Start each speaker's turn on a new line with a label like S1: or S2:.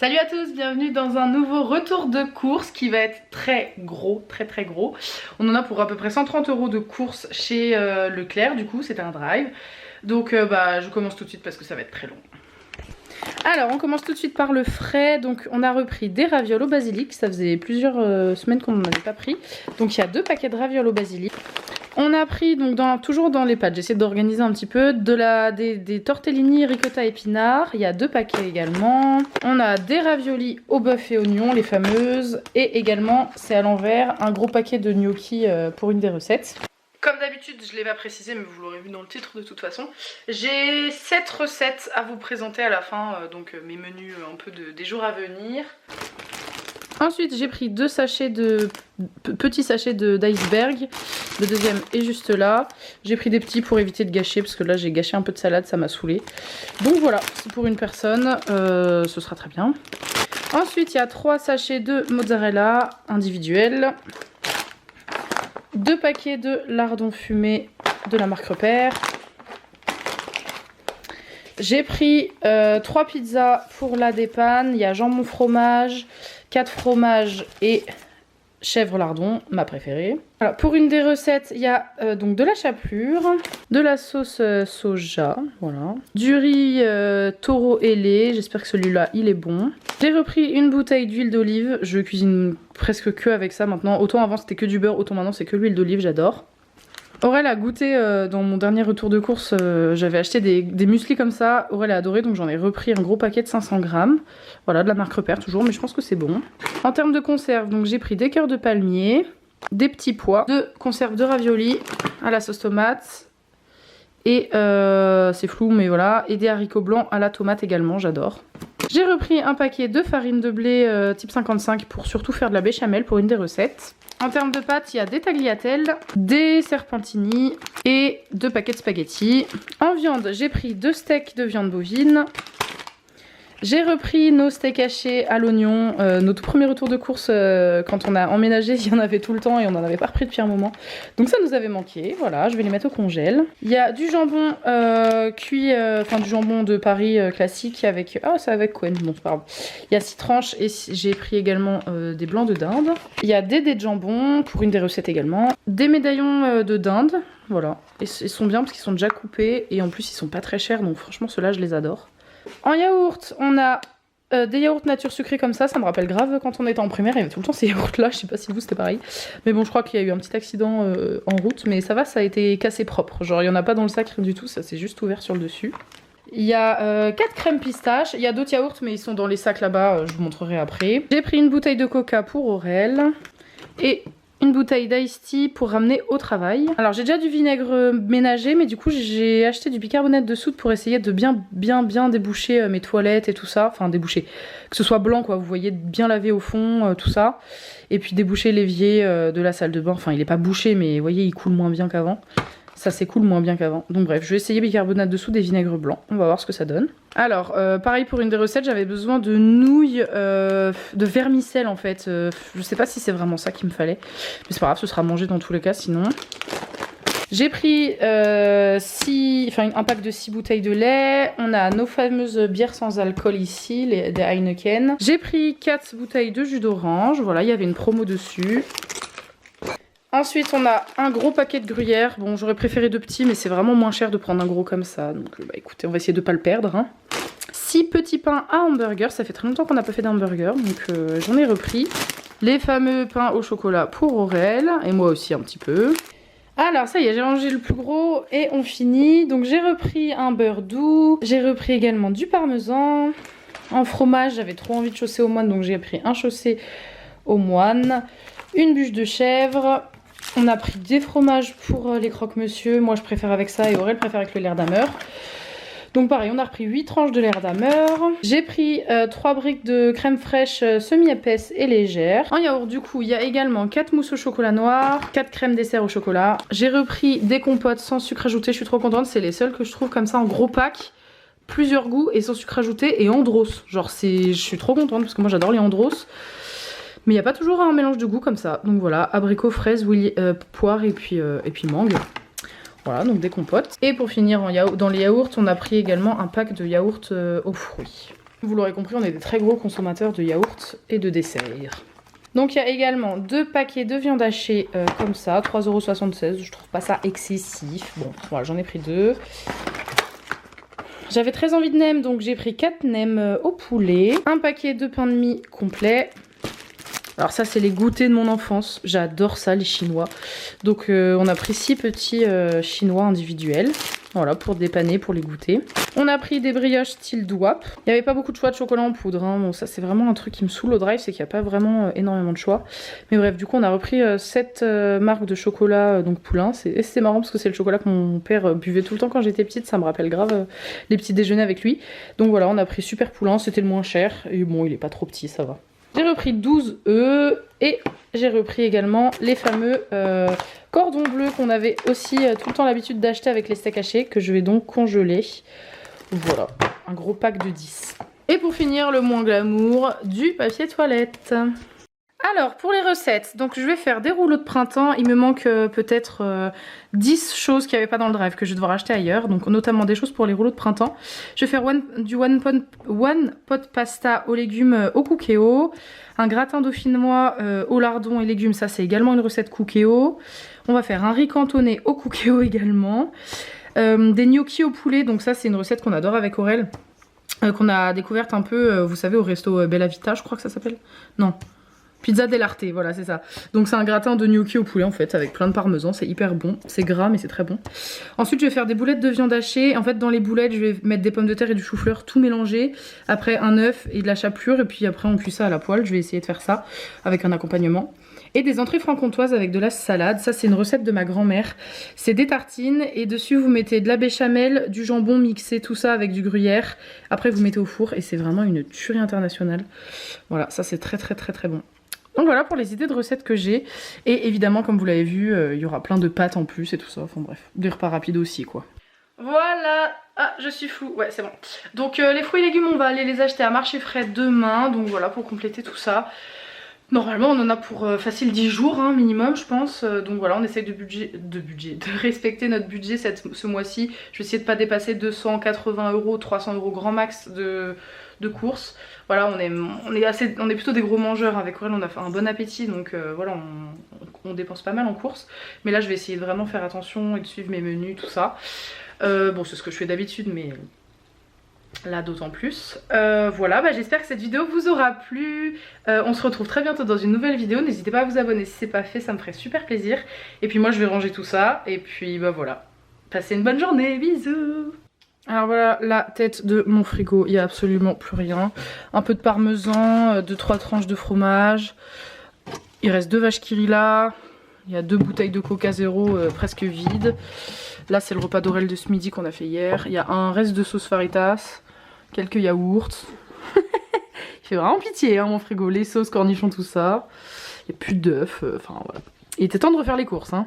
S1: Salut à tous, bienvenue dans un nouveau retour de course qui va être très gros, très gros. On en a pour à peu près 130 € de course chez Leclerc, du coup c'était un drive. Donc je commence tout de suite parce que ça va être très long. Alors on commence tout de suite par le frais. Donc on a repris des ravioles au basilic, ça faisait plusieurs semaines qu'on n'en avait pas pris. Donc il y a 2 paquets de ravioles au basilic. On a pris donc toujours dans les pâtes, j'essaie d'organiser un petit peu, des tortellini ricotta épinards, il y a 2 paquets également. On a des raviolis au bœuf et oignons, les fameuses, et également, c'est à l'envers, un gros paquet de gnocchi pour une des recettes. Comme d'habitude, je ne l'ai pas précisé, mais vous l'aurez vu dans le titre de toute façon, j'ai 7 recettes à vous présenter à la fin, donc mes menus un peu des jours à venir. Ensuite, j'ai pris 2 sachets petits sachets d'iceberg. Le deuxième est juste là. J'ai pris des petits pour éviter de gâcher parce que là j'ai gâché un peu de salade, ça m'a saoulé. Donc voilà, c'est pour une personne, ce sera très bien. Ensuite, il y a 3 sachets de mozzarella individuels. 2 paquets de lardons fumés de la marque Repère. J'ai pris 3 pizzas pour la dépanne. Il y a jambon fromage, 4 fromages et chèvre lardon, ma préférée. Alors, pour une des recettes, il y a donc de la chapelure, de la sauce soja, voilà, du riz taureau ailé, j'espère que celui-là il est bon. J'ai repris une bouteille d'huile d'olive, je cuisine presque que avec ça maintenant. Autant avant c'était que du beurre, autant maintenant c'est que l'huile d'olive, j'adore. Aurel a goûté dans mon dernier retour de course, j'avais acheté des mueslis comme ça, Aurel a adoré, donc j'en ai repris un gros paquet de 500 grammes. Voilà, de la marque Repère toujours, mais je pense que c'est bon. En termes de conserve, donc j'ai pris des cœurs de palmier, des petits pois, 2 conserves de raviolis à la sauce tomate, et c'est flou mais voilà, et des haricots blancs à la tomate également, j'adore. J'ai repris un paquet de farine de blé type 55 pour surtout faire de la béchamel pour une des recettes. En termes de pâtes, il y a des tagliatelles, des serpentini et 2 paquets de spaghettis. En viande, j'ai pris 2 steaks de viande bovine. J'ai repris nos steaks hachés à l'oignon. Notre premier retour de course, quand on a emménagé, il y en avait tout le temps et on n'en avait pas repris depuis un moment. Donc ça nous avait manqué. Voilà, je vais les mettre au congèle. Il y a du jambon cuit, enfin du jambon de Paris classique avec... Ah, c'est avec Cohen, bon c'est pas grave. Il y a 6 tranches et j'ai pris également des blancs de dinde. Il y a des dés de jambon pour une des recettes également. Des médaillons de dinde, voilà. Et ils sont bien parce qu'ils sont déjà coupés et en plus ils sont pas très chers, donc franchement ceux-là je les adore. En yaourt, on a des yaourts nature sucrés comme ça me rappelle grave quand on était en primaire, il y avait tout le temps ces yaourts là, je sais pas si vous c'était pareil. Mais bon, je crois qu'il y a eu un petit accident en route, mais ça va, ça a été cassé propre. Genre il y en a pas dans le sac du tout, ça s'est juste ouvert sur le dessus. Il y a 4 crèmes pistaches, il y a d'autres yaourts mais ils sont dans les sacs là-bas, je vous montrerai après. J'ai pris une bouteille de coca pour Aurel et une bouteille d'ice tea pour ramener au travail. Alors j'ai déjà du vinaigre ménager, mais du coup j'ai acheté du bicarbonate de soude pour essayer de bien déboucher mes toilettes et tout ça. Enfin déboucher, que ce soit blanc quoi, vous voyez, bien laver au fond, tout ça. Et puis déboucher l'évier de la salle de bain. Enfin il est pas bouché mais vous voyez il coule moins bien qu'avant. Ça s'écoule moins bien qu'avant. Donc bref, je vais essayer bicarbonate de soude et vinaigre blanc. On va voir ce que ça donne. Alors, pareil pour une des recettes, j'avais besoin de nouilles, de vermicelle en fait. Je sais pas si c'est vraiment ça qu'il me fallait. Mais c'est pas grave, ce sera mangé dans tous les cas sinon. J'ai pris un pack de 6 bouteilles de lait. On a nos fameuses bières sans alcool ici, des Heineken. J'ai pris 4 bouteilles de jus d'orange. Voilà, il y avait une promo dessus. Ensuite, on a un gros paquet de gruyère. Bon, j'aurais préféré 2 petits, mais c'est vraiment moins cher de prendre un gros comme ça. Donc, écoutez, on va essayer de ne pas le perdre. Hein. 6 petits pains à hamburger. Ça fait très longtemps qu'on n'a pas fait d'hamburger, donc j'en ai repris. Les fameux pains au chocolat pour Aurel, et moi aussi un petit peu. Alors, ça y est, j'ai rangé le plus gros et on finit. Donc, j'ai repris un beurre doux. J'ai repris également du parmesan. En fromage, j'avais trop envie de chausser aux moines, donc j'ai pris un chaussé aux moines. Une bûche de chèvre. On a pris des fromages pour les croque-monsieur. Moi, je préfère avec ça et Aurel préfère avec le Lairdamer. Donc pareil, on a repris 8 tranches de Lairdamer. J'ai pris 3 briques de crème fraîche semi-épaisse et légère. En yaourt, du coup, il y a également 4 mousses au chocolat noir, 4 crèmes dessert au chocolat. J'ai repris des compotes sans sucre ajouté. Je suis trop contente. C'est les seules que je trouve comme ça en gros pack. Plusieurs goûts et sans sucre ajouté et Andros. Genre, je suis trop contente parce que moi, j'adore les Andros. Mais il n'y a pas toujours un mélange de goût comme ça. Donc voilà, abricot, fraise, poire et puis mangue. Voilà, donc des compotes. Et pour finir dans les yaourts, on a pris également un pack de yaourts aux fruits. Vous l'aurez compris, on est des très gros consommateurs de yaourts et de desserts. Donc il y a également 2 paquets de viande hachée comme ça, 3,76 €. Je trouve pas ça excessif. Bon, voilà, j'en ai pris 2. J'avais très envie de nems, donc j'ai pris 4 nems au poulet. Un paquet de pain de mie complet. Alors ça, c'est les goûters de mon enfance. J'adore ça, les chinois. Donc on a pris 6 petits chinois individuels. Voilà, pour dépanner, pour les goûter. On a pris des brioches style douap. Il n'y avait pas beaucoup de choix de chocolat en poudre. Hein. Bon, ça, c'est vraiment un truc qui me saoule au drive, c'est qu'il n'y a pas vraiment énormément de choix. Mais bref, du coup, on a repris 7 marques de chocolat donc Poulain. C'est marrant parce que c'est le chocolat que mon père buvait tout le temps quand j'étais petite. Ça me rappelle grave les petits déjeuners avec lui. Donc voilà, on a pris Super Poulain. C'était le moins cher. Et bon, il est pas trop petit, ça va. J'ai repris 12 œufs et j'ai repris également les fameux cordons bleus qu'on avait aussi tout le temps l'habitude d'acheter avec les steaks hachés, que je vais donc congeler. Voilà, un gros pack de 10. Et pour finir, le moins glamour, du papier toilette. Alors, pour les recettes, donc je vais faire des rouleaux de printemps. Il me manque peut-être 10 choses qu'il n'y avait pas dans le drive que je vais devoir acheter ailleurs. Donc notamment des choses pour les rouleaux de printemps. Je vais faire du one pot pasta aux légumes au cookéo. Un gratin dauphinois au lardon et légumes, ça c'est également une recette cookéo. On va faire un riz cantonné au cookéo également. Des gnocchis au poulet, donc ça c'est une recette qu'on adore avec Aurel. Qu'on a découverte un peu, vous savez, au resto Bella Vita, je crois que ça s'appelle. Non. Pizza dell'arte, voilà, c'est ça. Donc c'est un gratin de gnocchi au poulet en fait, avec plein de parmesan, c'est hyper bon. C'est gras mais c'est très bon. Ensuite je vais faire des boulettes de viande hachée. En fait dans les boulettes je vais mettre des pommes de terre et du chou-fleur tout mélangé. Après un œuf et de la chapelure et puis après on cuit ça à la poêle. Je vais essayer de faire ça avec un accompagnement. Et des entrées franc-comtoises avec de la salade. Ça c'est une recette de ma grand-mère. C'est des tartines et dessus vous mettez de la béchamel, du jambon mixé, tout ça avec du gruyère. Après vous mettez au four et c'est vraiment une tuerie internationale. Voilà, ça c'est très très très très bon. Donc voilà pour les idées de recettes que j'ai. Et évidemment, comme vous l'avez vu, il y aura plein de pâtes en plus et tout ça. Enfin bref, des repas rapides aussi quoi. Voilà. Ah, je suis floue. Ouais, c'est bon. Donc les fruits et légumes, on va aller les acheter à marché frais demain. Donc voilà, pour compléter tout ça. Normalement, on en a pour facile 10 jours hein, minimum, je pense. Donc voilà, on essaye de respecter notre budget ce mois-ci. Je vais essayer de pas dépasser 280 €, 300 € grand max de courses. Voilà, on est plutôt des gros mangeurs. Avec Aurel, on a fait un bon appétit, donc voilà, on dépense pas mal en courses. Mais là, je vais essayer de vraiment faire attention et de suivre mes menus, tout ça. Bon, c'est ce que je fais d'habitude, mais là d'autant plus. Voilà, bah, j'espère que cette vidéo vous aura plu. On se retrouve très bientôt dans une nouvelle vidéo. N'hésitez pas à vous abonner si c'est pas fait, ça me ferait super plaisir. Et puis moi je vais ranger tout ça. Et puis bah voilà. Passez une bonne journée, bisous. Alors voilà la tête de mon frigo, il n'y a absolument plus rien. Un peu de parmesan, 2-3 tranches de fromage. Il reste 2 vaches qui rit là. Il y a 2 bouteilles de Coca Zéro presque vides. Là c'est le repas d'Aurel de ce midi qu'on a fait hier. Il y a un reste de sauce Faritas. Quelques yaourts. Il fait vraiment pitié hein, mon frigo. Les sauces, cornichons, tout ça. Il n'y a plus d'œufs. Enfin voilà. Il était temps de refaire les courses hein.